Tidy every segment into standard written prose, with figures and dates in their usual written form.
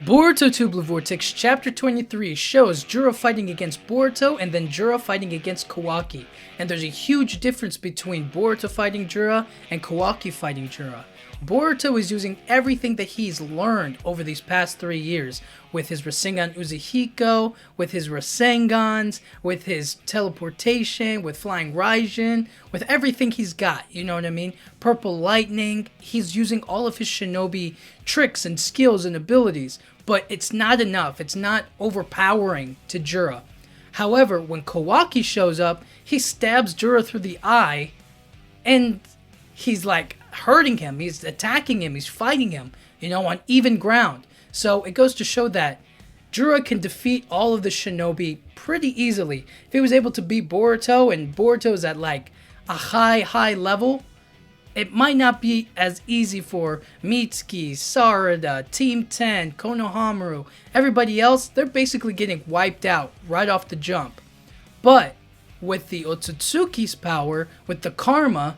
Boruto 2 Blue Vortex Chapter 23 shows Jura fighting against Boruto and then Jura fighting against Kawaki. And there's a huge difference between Boruto fighting Jura and Kawaki fighting Jura. Boruto is using everything that he's learned over these past 3 years with his Rasengan Uzehiko, with his Rasengans, with his teleportation, with Flying Raijin, with everything he's got, you know what I mean? Purple Lightning, he's using all of his shinobi tricks and skills and abilities, but it's not enough. It's not overpowering to Jura. However, when Kawaki shows up, he stabs Jura through the eye and he's like hurting him, he's attacking him, he's fighting him, on even ground. So it goes to show that Jura can defeat all of the shinobi pretty easily. If he was able to beat Boruto, and Boruto is at like a high level, it might not be as easy for Mitsuki, Sarada, Team 10, Konohamaru, everybody else. They're basically getting wiped out right off the jump. But with the Otsutsuki's power, with the karma,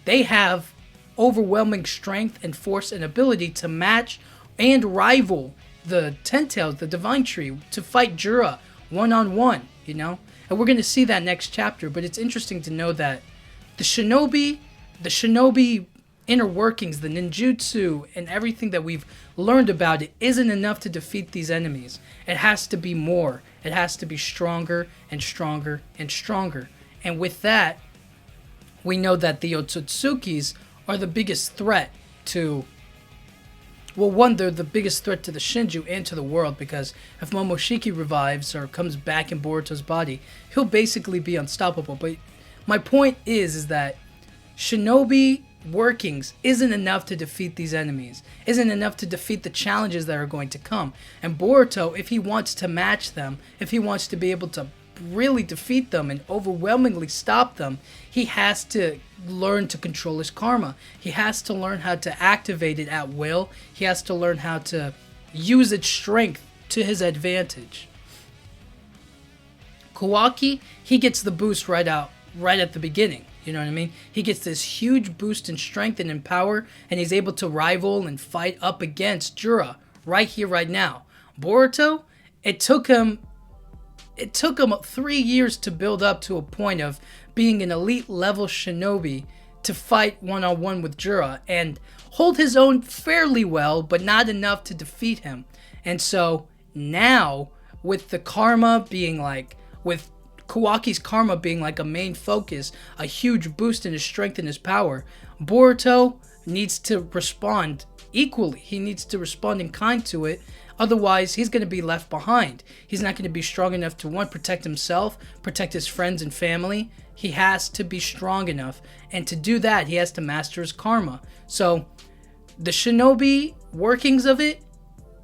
they have overwhelming strength and force and ability to match and rival the Ten Tails, the Divine Tree, to fight Jura one-on-one, And we're going to see that next chapter, but it's interesting to know that the shinobi inner workings, the ninjutsu, and everything that we've learned about it isn't enough to defeat these enemies. It has to be more. It has to be stronger and stronger and stronger. And with that, we know that the Otsutsukis are the biggest threat to... Well, one, they're the biggest threat to the Shinju and to the world, because if Momoshiki revives or comes back in Boruto's body, he'll basically be unstoppable. But my point is that shinobi workings isn't enough to defeat these enemies, isn't enough to defeat the challenges that are going to come. And Boruto, if he wants to match them, if he wants to be able to really defeat them and overwhelmingly stop them, he has to learn to control his karma. He has to learn how to activate it at will. He has to learn how to use its strength to his advantage. Kawaki, he gets the boost right at the beginning. You know what I mean? He gets this huge boost in strength and in power, and he's able to rival and fight up against Jura right here, right now. Boruto, it took him 3 years to build up to a point of being an elite level shinobi to fight one-on-one with Jura and hold his own fairly well, but not enough to defeat him. And so now, with the karma being like, with Kawaki's karma being like a main focus, a huge boost in his strength and his power, Boruto needs to respond equally. He needs to respond in kind to it. Otherwise, he's going to be left behind. He's not going to be strong enough to, one, protect himself, protect his friends and family. He has to be strong enough. And to do that, he has to master his karma. So, the shinobi workings of it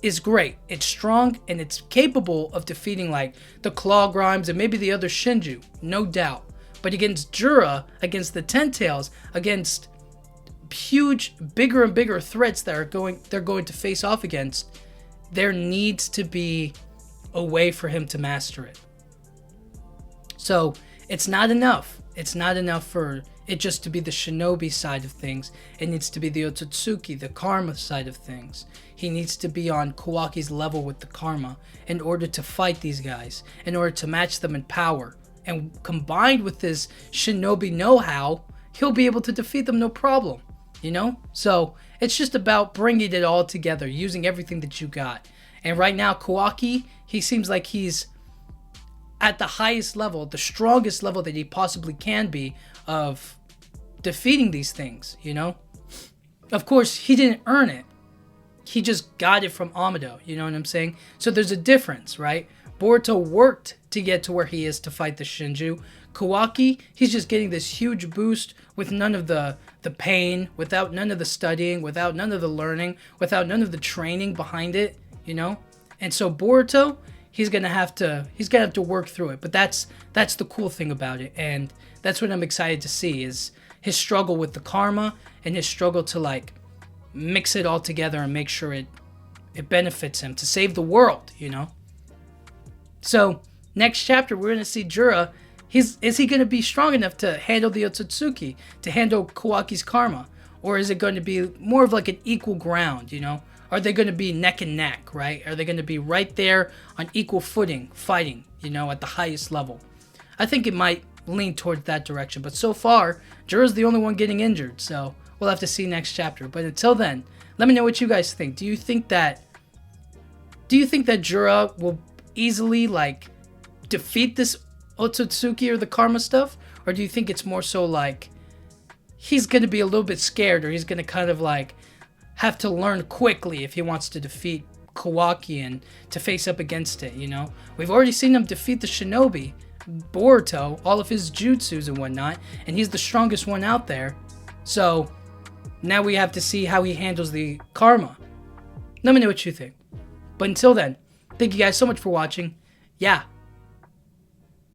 is great. It's strong and it's capable of defeating like the Claw Grimes and maybe the other Shinju, no doubt. But against Jura, against the Ten Tails, against huge, bigger and bigger threats that they're going to face off against, there needs to be a way for him to master it. So it's not enough. It's not enough for it just to be the shinobi side of things. It needs to be the Otsutsuki, the karma side of things. He needs to be on Kawaki's level with the karma in order to fight these guys, in order to match them in power. And combined with this shinobi know-how, he'll be able to defeat them no problem. So it's just about bringing it all together, using everything that you got. And right now, Kawaki, he seems like he's at the highest level, the strongest level that he possibly can be of defeating these things, Of course, he didn't earn it. He just got it from Amado, you know what I'm saying? So there's a difference, right? Boruto worked to get to where he is to fight the Shinju. Kawaki, he's just getting this huge boost with none of the pain, without none of the studying, without none of the learning, without none of the training behind it, And so Boruto, he's gonna have to work through it. But that's the cool thing about it, and that's what I'm excited to see is his struggle with the karma and his struggle to like mix it all together and make sure it benefits him to save the world, So next chapter we're gonna see Jura. Is he going to be strong enough to handle the Otsutsuki, to handle Kawaki's karma? Or is it going to be more of like an equal ground, are they going to be neck and neck, right? Are they going to be right there on equal footing, fighting, you know, at the highest level? I think it might lean towards that direction. But so far, Jura's the only one getting injured, so we'll have to see next chapter. But until then, let me know what you guys think. Do you think that Jura will easily, like, defeat this Otsutsuki or the karma stuff? Or do you think it's more so like he's going to be a little bit scared, or he's going to kind of like have to learn quickly if he wants to defeat Kawaki and to face up against it, you know? We've already seen him defeat the shinobi, Boruto, all of his jutsus and whatnot, and he's the strongest one out there. So now we have to see how he handles the karma. Let me know what you think. But until then, thank you guys so much for watching. Yeah,